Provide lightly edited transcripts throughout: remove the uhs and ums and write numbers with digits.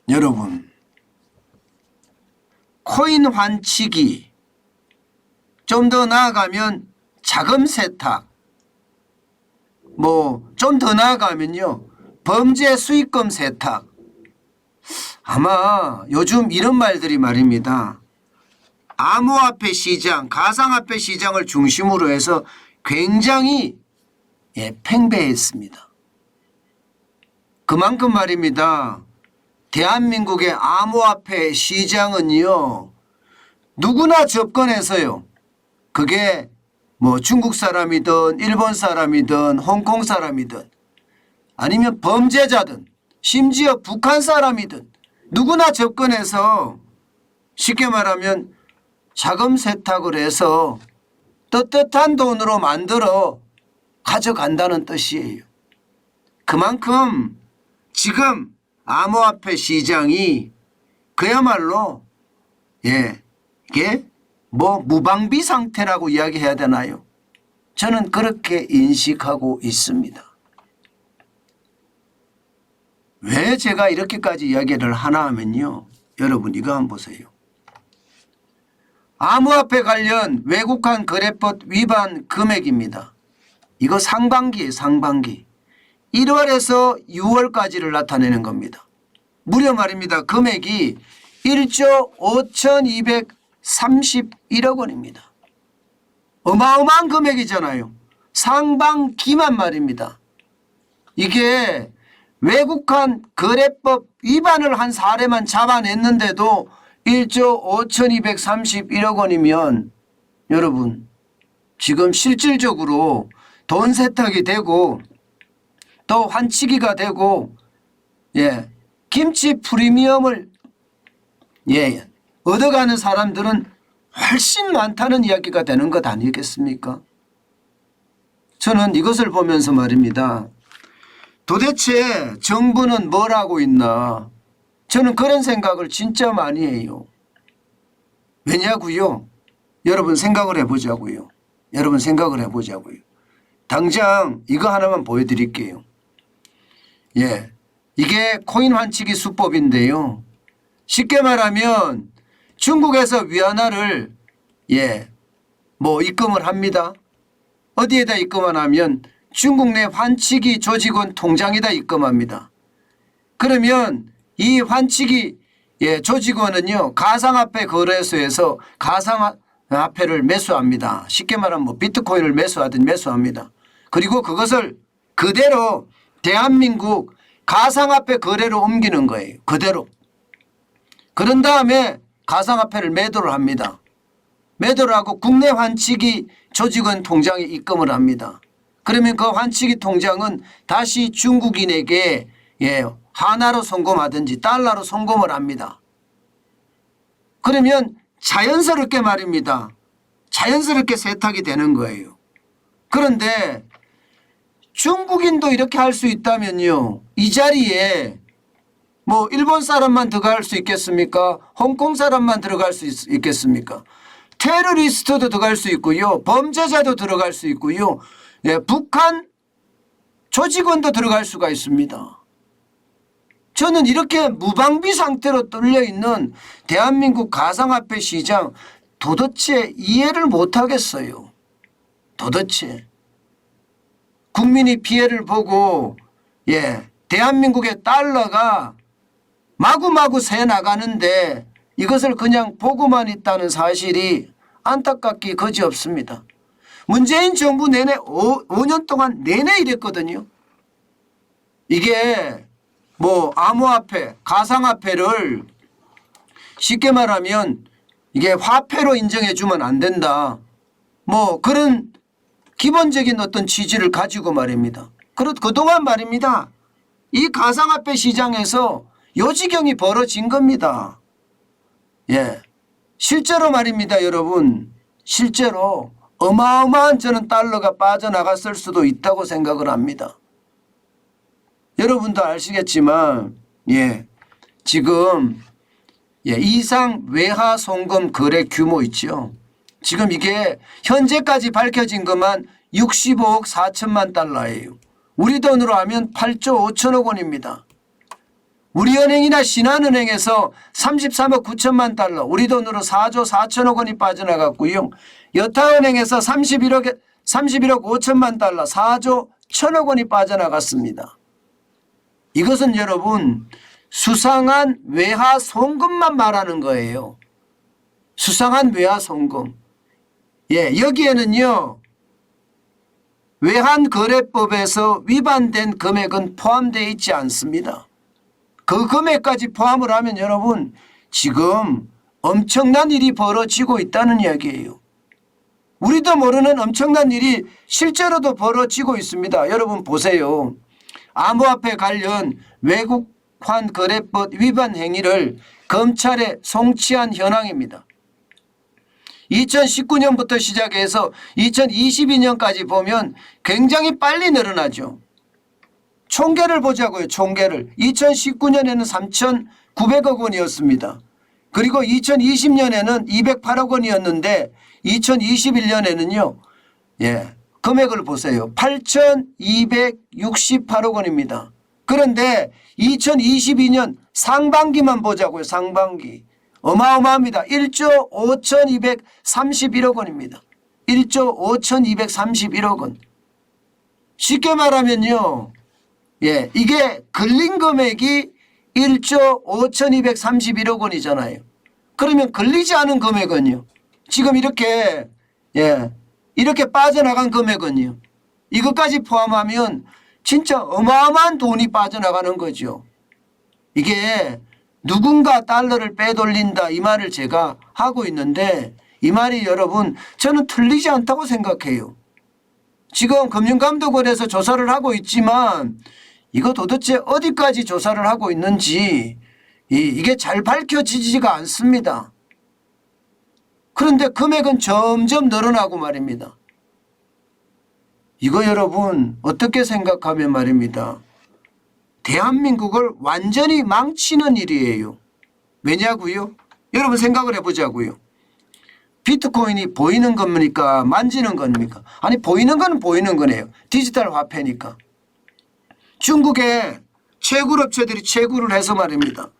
여러분, 코인 환치기, 좀 더 나아가면 자금 세탁, 좀 더 나아가면요, 범죄 수익금 세탁. 아마 요즘 이런 말들이 말입니다. 암호화폐 시장, 가상화폐 시장을 중심으로 해서 굉장히 팽배했습니다. 그만큼 말입니다. 대한민국의 암호화폐 시장은요, 누구나 접근해서요, 그게 중국 사람이든 일본 사람이든 홍콩 사람이든 아니면 범죄자든 심지어 북한 사람이든 누구나 접근해서 쉽게 말하면 자금 세탁을 해서 떳떳한 돈으로 만들어 가져간다는 뜻이에요. 그만큼 지금 암호화폐 시장이 그야말로 이게 무방비 상태라고 이야기해야 되나요? 저는 그렇게 인식하고 있습니다. 왜 제가 이렇게까지 이야기를 하나 하면요, 여러분 이거 한번 보세요. 암호화폐 관련 외국환 거래법 위반 금액입니다. 이거 상반기예요. 상반기. 1월에서 6월까지를 나타내는 겁니다. 무려 말입니다. 금액이 1조 5,231억 원입니다. 어마어마한 금액이잖아요. 상반기만 말입니다. 이게 외국환 거래법 위반을 한 사례만 잡아냈는데도 1조 5,231억 원이면 여러분 지금 실질적으로 돈 세탁이 되고 또 환치기가 되고 김치 프리미엄을 얻어가는 사람들은 훨씬 많다는 이야기가 되는 것 아니겠습니까? 저는 이것을 보면서 말입니다. 도대체 정부는 뭘 하고 있나? 저는 그런 생각을 진짜 많이 해요. 왜냐고요? 여러분 생각을 해보자고요. 여러분 생각을 해보자고요. 당장 이거 하나만 보여드릴게요. 이게 코인 환치기 수법인데요. 쉽게 말하면 중국에서 위안화를 입금을 합니다. 어디에다 입금을 하면 중국 내 환치기 조직원 통장에다 입금합니다. 그러면 이 환치기 조직원은요, 가상화폐 거래소에서 가상화폐를 매수합니다. 쉽게 말하면 비트코인을 매수하든 매수합니다. 그리고 그것을 그대로 대한민국 가상화폐 거래로 옮기는 거예요. 그대로. 그런 다음에 가상화폐를 매도를 합니다. 매도를 하고 국내 환치기 조직원 통장에 입금을 합니다. 그러면 그 환치기 통장은 다시 중국인에게 하나로 송금하든지 달러로 송금을 합니다. 그러면 자연스럽게 말입니다. 자연스럽게 세탁이 되는 거예요. 그런데 중국인도 이렇게 할 수 있다면요, 이 자리에 일본 사람만 들어갈 수 있겠습니까? 홍콩 사람만 들어갈 수 있겠습니까? 테러리스트도 들어갈 수 있고요, 범죄자도 들어갈 수 있고요, 북한 조직원도 들어갈 수가 있습니다. 저는 이렇게 무방비 상태로 뚫려 있는 대한민국 가상화폐 시장 도대체 이해를 못하겠어요. 도대체. 국민이 피해를 보고 대한민국의 달러가 마구마구 새 나가는데 이것을 그냥 보고만 있다는 사실이 안타깝기 거지없습니다. 문재인 정부 내내 5년 동안 내내 이랬거든요. 이게 암호화폐, 가상화폐를 쉽게 말하면 이게 화폐로 인정해 주면 안 된다. 그런 기본적인 어떤 취지를 가지고 말입니다. 그동안 말입니다. 이 가상화폐 시장에서 요지경이 벌어진 겁니다. 실제로 말입니다, 여러분. 실제로 어마어마한 저는 달러가 빠져나갔을 수도 있다고 생각을 합니다. 여러분도 아시겠지만 지금 이상 외화 송금 거래 규모 있죠. 지금 이게 현재까지 밝혀진 것만 65억 4천만 달러예요. 우리 돈으로 하면 8조 5천억 원입니다. 우리 은행이나 신한은행에서 33억 9천만 달러, 우리 돈으로 4조 4천억 원이 빠져나갔고요. 여타은행에서 31억 5천만 달러, 4조 1천억 원이 빠져나갔습니다. 이것은 여러분 수상한 외화 송금만 말하는 거예요. 수상한 외화 송금. 예, 여기에는요. 외환거래법에서 위반된 금액은 포함되어 있지 않습니다. 그 금액까지 포함을 하면 여러분 지금 엄청난 일이 벌어지고 있다는 이야기예요. 우리도 모르는 엄청난 일이 실제로도 벌어지고 있습니다. 여러분 보세요. 암호화폐 관련 외국환거래법 위반 행위를 검찰에 송치한 현황입니다. 2019년부터 시작해서 2022년까지 보면 굉장히 빨리 늘어나죠. 총계를 보자고요. 총계를. 2019년에는 3,900억 원이었습니다. 그리고 2020년에는 208억 원이었는데 2021년에는요. 예, 금액을 보세요. 8,268억 원입니다. 그런데 2022년 상반기만 보자고요. 상반기. 어마어마합니다. 1조 5,231억 원입니다. 1조 5,231억 원. 쉽게 말하면요. 예, 이게 걸린 금액이 1조 5,231억 원이잖아요. 그러면 걸리지 않은 금액은요. 지금 이렇게 예, 이렇게 빠져나간 금액은요. 이것까지 포함하면 진짜 어마어마한 돈이 빠져나가는 거죠. 이게 누군가 달러를 빼돌린다 이 말을 제가 하고 있는데 이 말이 여러분 저는 틀리지 않다고 생각해요. 지금 금융감독원에서 조사를 하고 있지만 이거 도대체 어디까지 조사를 하고 있는지 이게 잘 밝혀지지가 않습니다. 그런데 금액은 점점 늘어나고 말입니다. 이거 여러분 어떻게 생각하면 말입니다. 대한민국을 완전히 망치는 일이에요. 왜냐고요? 여러분 생각을 해보자고요. 비트코인이 보이는 겁니까? 만지는 겁니까? 아니 보이는 건 보이는 거네요. 디지털 화폐니까. 중국의 채굴업체들이 채굴을 해서 말입니다.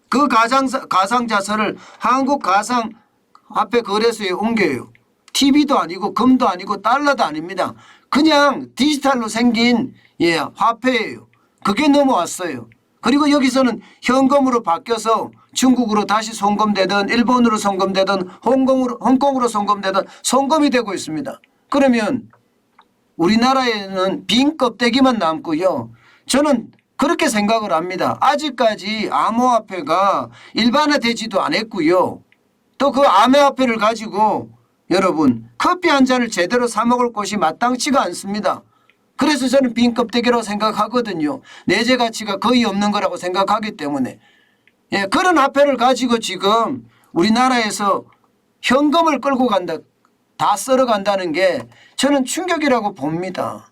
그 가상자산을 한국 가상화폐 거래소에 옮겨요. TV도 아니고 금도 아니고 달러도 아닙니다. 그냥 디지털로 생긴 예, 화폐예요. 그게 넘어왔어요. 그리고 여기서는 현금으로 바뀌어서 중국으로 다시 송금되든 일본으로 송금되든 홍콩으로 송금되든 송금이 되고 있습니다. 그러면 우리나라에는 빈 껍데기만 남고요. 저는 그렇게 생각을 합니다. 아직까지 암호화폐가 일반화되지도 않았고요. 또 그 암호화폐를 가지고 여러분 커피 한 잔을 제대로 사 먹을 곳이 마땅치가 않습니다. 그래서 저는 빈 껍데기라고 생각하거든요. 내재 가치가 거의 없는 거라고 생각하기 때문에. 예, 그런 화폐를 가지고 지금 우리나라에서 현금을 끌고 간다. 다 썰어간다는 게 저는 충격이라고 봅니다.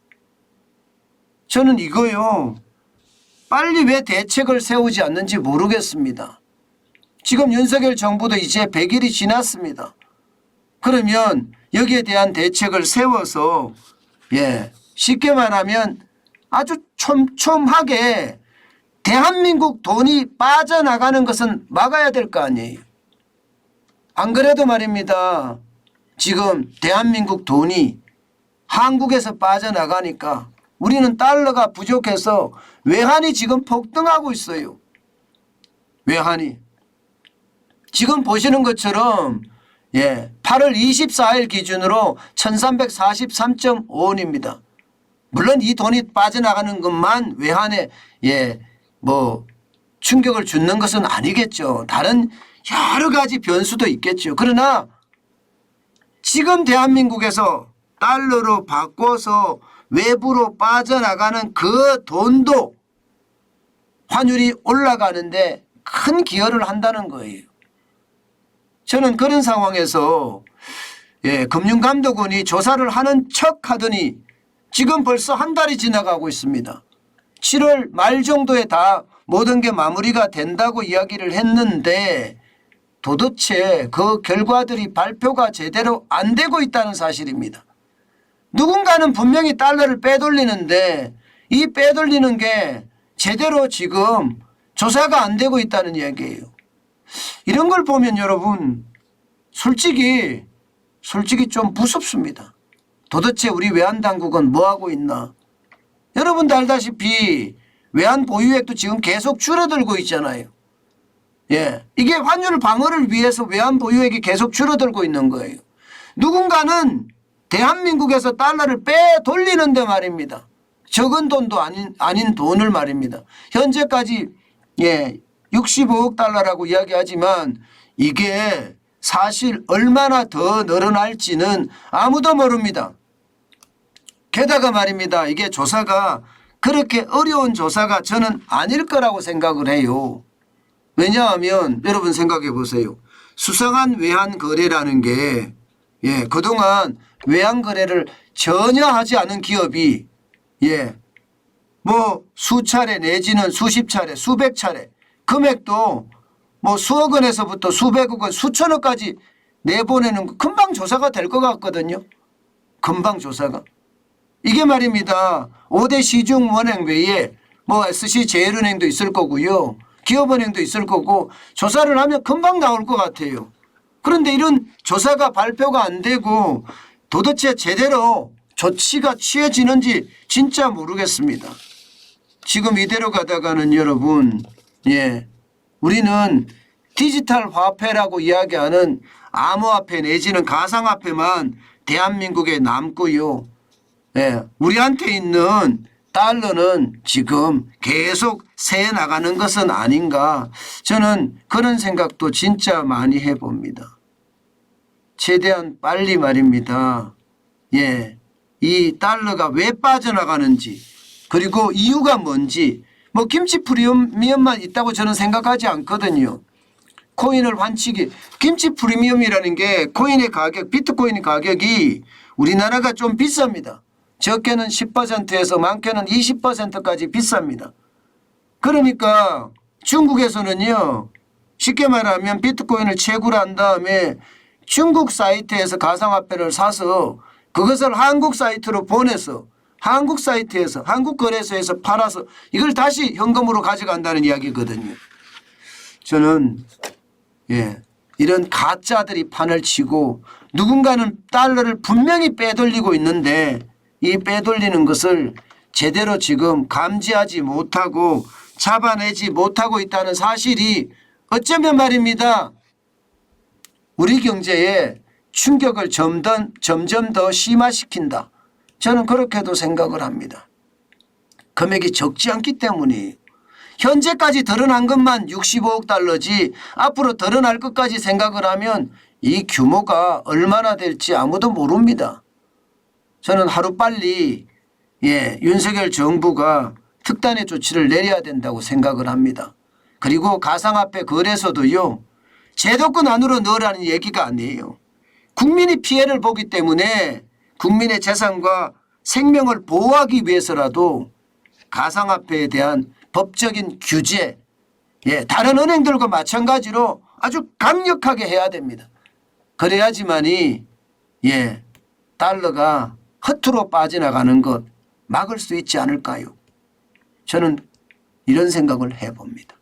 저는 이거요. 빨리 왜 대책을 세우지 않는지 모르겠습니다. 지금 윤석열 정부도 이제 100일이 지났습니다. 그러면 여기에 대한 대책을 세워서 예, 쉽게 말하면 아주 촘촘하게 대한민국 돈이 빠져나가는 것은 막아야 될 거 아니에요. 안 그래도 말입니다. 지금 대한민국 돈이 한국에서 빠져나가니까 우리는 달러가 부족해서 외환이 지금 폭등하고 있어요. 외환이. 지금 보시는 것처럼 예, 8월 24일 기준으로 1343.5원입니다. 물론 이 돈이 빠져나가는 것만 외환에 예, 뭐 충격을 주는 것은 아니겠죠. 다른 여러 가지 변수도 있겠죠. 그러나 지금 대한민국에서 달러로 바꿔서 외부로 빠져나가는 그 돈도 환율이 올라가는데 큰 기여를 한다는 거예요. 저는 그런 상황에서 예, 금융감독원이 조사를 하는 척 하더니 지금 벌써 한 달이 지나가고 있습니다. 7월 말 정도에 다 모든 게 마무리가 된다고 이야기를 했는데 도대체 그 결과들이 발표가 제대로 안 되고 있다는 사실입니다. 누군가는 분명히 달러를 빼돌리는데 이 빼돌리는 게 제대로 지금 조사가 안 되고 있다는 이야기예요. 이런 걸 보면 여러분 솔직히 좀 무섭습니다. 도대체 우리 외환당국은 뭐하고 있나. 여러분도 알다시피 외환 보유액도 지금 계속 줄어들고 있잖아요. 예, 이게 환율 방어를 위해서 외환 보유액이 계속 줄어들고 있는 거예요. 누군가는 대한민국에서 달러를 빼돌리는데 말입니다. 적은 돈도 아닌 돈을 말입니다. 현재까지 65억 달러라고 이야기하지만 이게 사실 얼마나 더 늘어날지는 아무도 모릅니다. 게다가 말입니다. 이게 조사가 그렇게 어려운 조사가 저는 아닐 거라고 생각을 해요. 왜냐하면 여러분 생각해 보세요. 수상한 외환 거래라는 게 그동안 외환 거래를 전혀 하지 않은 기업이 뭐 수차례 내지는 수십 차례 수백 차례 금액도 뭐 수억 원에서부터 수백억 원 수천억까지 내보내는 거 금방 조사가 될 것 같거든요. 금방 조사가. 이게 말입니다. 5대 시중은행 외에 뭐 SC제일은행도 있을 거고요. 기업은행도 있을 거고 조사를 하면 금방 나올 것 같아요. 그런데 이런 조사가 발표가 안 되고 도대체 제대로 조치가 취해지는지 진짜 모르겠습니다. 지금 이대로 가다가는 여러분 우리는 디지털 화폐라고 이야기하는 암호화폐 내지는 가상화폐만 대한민국에 남고요. 우리한테 있는 달러는 지금 계속 새 나가는 것은 아닌가. 저는 그런 생각도 진짜 많이 해봅니다. 최대한 빨리 말입니다. 이 달러가 왜 빠져나가는지 그리고 이유가 뭔지 뭐 김치 프리미엄만 있다고 저는 생각하지 않거든요. 코인을 환치기 김치 프리미엄이라는 게 코인의 가격 비트코인의 가격이 우리나라가 좀 비쌉니다. 적게는 10%에서 많게는 20%까지 비쌉니다. 그러니까 중국에서는요. 쉽게 말하면 비트코인을 채굴 한 다음에 중국 사이트에서 가상화폐를 사서 그것을 한국 사이트로 보내서 한국 사이트에서 한국 거래소에서 팔아서 이걸 다시 현금으로 가져간다는 이야기거든요. 저는 이런 가짜들이 판을 치고 누군가는 달러를 분명히 빼돌리고 있는데 이 빼돌리는 것을 제대로 지금 감지하지 못하고 잡아내지 못하고 있다는 사실이 어쩌면 말입니다. 우리 경제에 충격을 점점 더 심화시킨다. 저는 그렇게도 생각을 합니다. 금액이 적지 않기 때문이에요. 현재까지 드러난 것만 65억 달러지 앞으로 드러날 것까지 생각을 하면 이 규모가 얼마나 될지 아무도 모릅니다. 저는 하루빨리 윤석열 정부가 특단의 조치를 내려야 된다고 생각을 합니다. 그리고 가상화폐 거래소도요. 제도권 안으로 넣으라는 얘기가 아니에요. 국민이 피해를 보기 때문에 국민의 재산과 생명을 보호하기 위해서라도 가상화폐에 대한 법적인 규제 다른 은행들과 마찬가지로 아주 강력하게 해야 됩니다. 그래야지만이 달러가 허투루 빠져나가는 것 막을 수 있지 않을까요? 저는 이런 생각을 해봅니다.